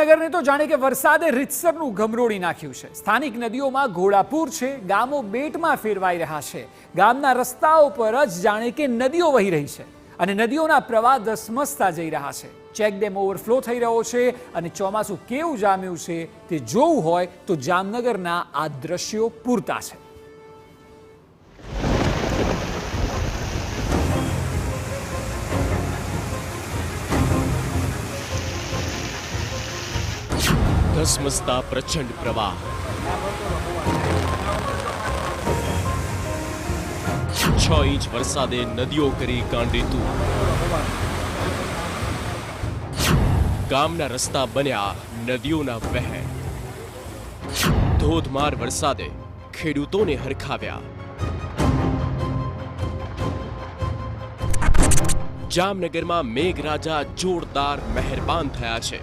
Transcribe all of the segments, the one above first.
જામનગરને તો જાણે કે વરસાદે રીતસરનું ગમરોળી નાખ્યું છે। સ્થાનિક નદીઓમાં ઘોડાપૂર છે, ગામો બેટમાં ફેરવાઈ રહ્યા છે। ગામના રસ્તાઓ પર જ જાણે કે નદીઓ વહી રહી છે અને નદીઓના પ્રવાહ ધસમસતા જઈ રહ્યા છે। ચેકડેમ ઓવરફ્લો થઈ રહ્યો છે અને ચોમાસું કેવું જામ્યું છે તે જોવું હોય તો જામનગરના આ દ્રશ્યો પૂરતા છે। ધસમસતા પ્રચંડ પ્રવાહ, 6 ઇંચ વરસાદે નદીઓ કરી ગાંડીતું। ગામના રસ્તા બન્યા નદીઓના વહેણ। ધોધમાર વરસાદે ખેડૂતોને હરખાવ્યા। જામનગરમાં મેઘરાજા જોરદાર મહેરબાન થયા છે।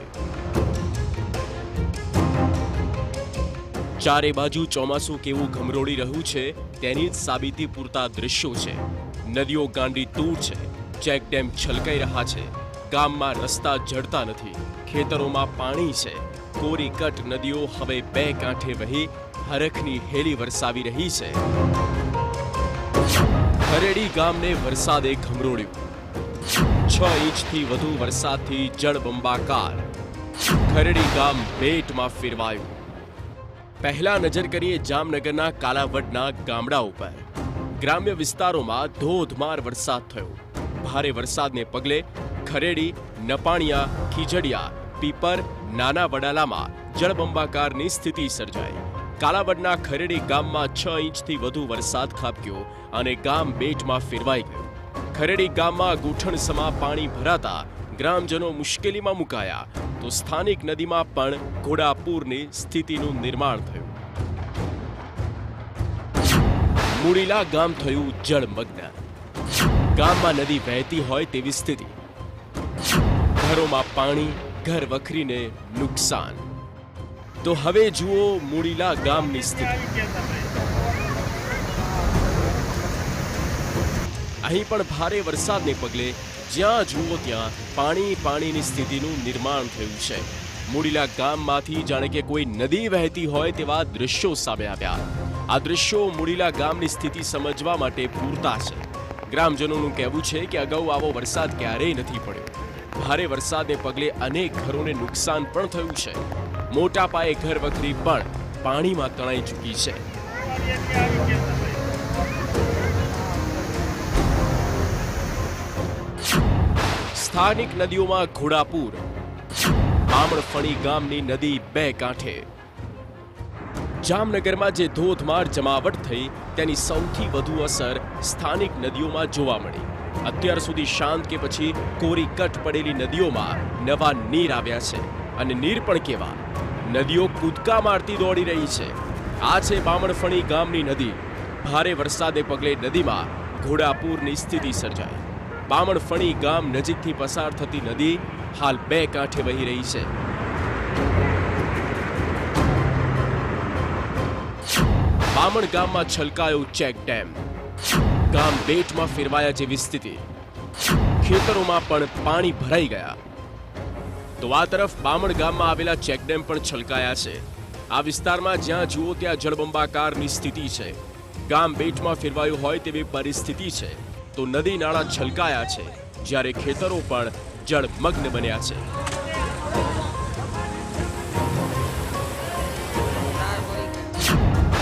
ચારે બાજુ ચોમાસું કેવું ઘમરોળી રહ્યું છે તેની જ સાબિતી પૂરતા દ્રશ્યો છે। નદીઓ ગાંડી તૂર છે, ચેકડેમ છલકાઈ રહ્યા છે, ગામમાં રસ્તા જડતા નથી, ખેતરોમાં પાણી છે। કોરી કટ નદીઓ હવે બે કાંઠે વહી હરખની હેલી વરસાવી રહી છે। ખરેડી ગામને વરસાદે ઘમરોળ્યું। 6 ઇંચથી વધુ વરસાદથી જળબંબાકાર। ખરેડી ગામ બેટમાં ફેરવાયું। પહેલા નજર કરીએ જામનગરના કાલાવડના ગામડાઓ પર। ગ્રામ્ય વિસ્તારોમાં ધોધમાર વરસાદ થયો। ભારે વરસાદને પગલે ખરેડી, નપાણિયા, ખીજડીયા, પીપર, નાના વડાલામાં જળબંબાકારની સ્થિતિ સર્જાઈ। કાલાવડના ખરેડી ગામમાં 6 ઇંચથી વધુ વરસાદ ખાબક્યો અને ગામ બેટમાં ફેરવાઈ ગયું। ખરેડી ગામમાં ગૂંઠણસમા પાણી ભરાતા ગ્રામજનો મુશ્કેલીમાં મુકાયા તો સ્થાનિક નદીમાં પણ ઘોડાપૂરની સ્થિતિનું નિર્માણ થયું। મુડીલા ગામ થયું જળમગ્ન। ગામમાં નદી વહેતી હોય તેવી સ્થિતિ। ઘરોમાં પાણી, ઘર વખરીને નુકસાન। તો હવે જુઓ મુડીલા ગામની સ્થિતિ। અહીં પણ ભારે વરસાદને પગલે જ્યાં જુઓ ત્યાં પાણીની સ્થિતિનું નિર્માણ થયું છે। મુડીલા ગામમાંથી જાણે કે કોઈ નદી વહેતી હોય તેવા દ્રશ્યો સામે આવ્યા। આ દ્રશ્યો મુડીલા ગામની સ્થિતિ સમજવા માટે પૂરતા છે। ગ્રામજનોનું કહેવું છે કે અગાઉ આવો વરસાદ ક્યારેય નથી પડ્યો। ભારે વરસાદને પગલે અનેક ઘરોને નુકસાન પણ થયું છે। મોટા પાયે ઘર વખરી પણ પાણીમાં તણાઈ ચૂકી છે। સ્થાનિક નદીઓમાં ઘોડાપૂર। બામણફણી ગામની નદી બે કાંઠે। જામનગરમાં જે ધોધમાર જમાવટ થઈ તેની સૌથી વધુ અસર સ્થાનિક નદીઓમાં જોવા મળી। અત્યાર સુધી શાંત કે પછી કોરી કટ પડેલી નદીઓમાં નવા નીર આવ્યા છે અને નીર પણ કેવા, નદીઓ કૂદકા મારતી દોડી રહી છે। આ છે બામણફણી ગામની નદી। ભારે વરસાદને પગલે નદીમાં ઘોડાપૂરની સ્થિતિ સર્જાઈ। બામણફણી ગામ નજીકથી પસાર થતી નદી હાલ બે કાંઠે વહી રહી છે। બામણ ગામમાં છલકાયો ચેકડેમ। ગામ બેટમાં ફેરવાયા જેવી સ્થિતિ। ખેતરોમાં પણ પાણી ભરાઈ ગયા। તો આ તરફ બામણ ગામમાં આવેલા ચેકડેમ પણ છલકાયા છે। આ વિસ્તારમાં જ્યાં જુઓ ત્યાં જળબંબાકારની સ્થિતિ છે। ગામ બેટમાં ફેરવાયું હોય તેવી પરિસ્થિતિ છે તો નદી નાળા છલકાયા છે, જ્યારે ખેતરો પણ જળમગ્ન બન્યા છે।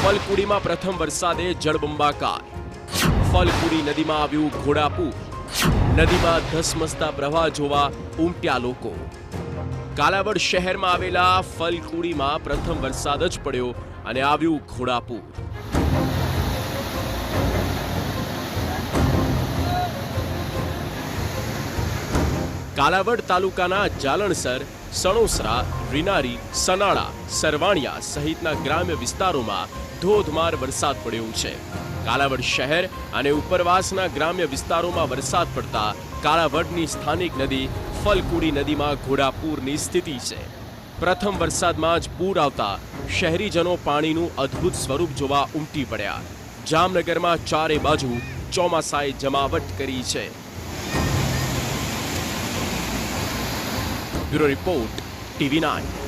ફલકુડીમાં પ્રથમ વરસાદે જળબંબાકાર। ફલકુડી નદીમાં આવ્યું ઘોડાપૂર। નદીમાં ધસમસતા પ્રવાહ જોવા ઉમટ્યા લોકો। કાલાવડ શહેરમાં આવેલા ફલકુડીમાં પ્રથમ વરસાદ જ પડ્યો અને આવ્યું ઘોડાપૂર। કાલાવડ તાલુકાના જાલણસર, સણોસરા, રીનારી, સનાળા, સરવાણિયા સહિતના ગ્રામ્ય વિસ્તારોમાં ધોધમાર વરસાદ પડ્યો છે। કાલાવડ શહેર અને ઉપરવાસના ગ્રામ્ય વિસ્તારોમાં વરસાદ પડતા કાલાવડની સ્થાનિક નદી ફલકુડી નદીમાં ઘોડાપૂરની સ્થિતિ છે। પ્રથમ વરસાદમાં જ પૂર આવતા શહેરીજનો પાણીનું અદ્ભુત સ્વરૂપ જોવા ઉમટી પડ્યા। જામનગરમાં ચારે બાજુ ચોમાસાએ જમાવટ કરી છે। Bureau report, TV9।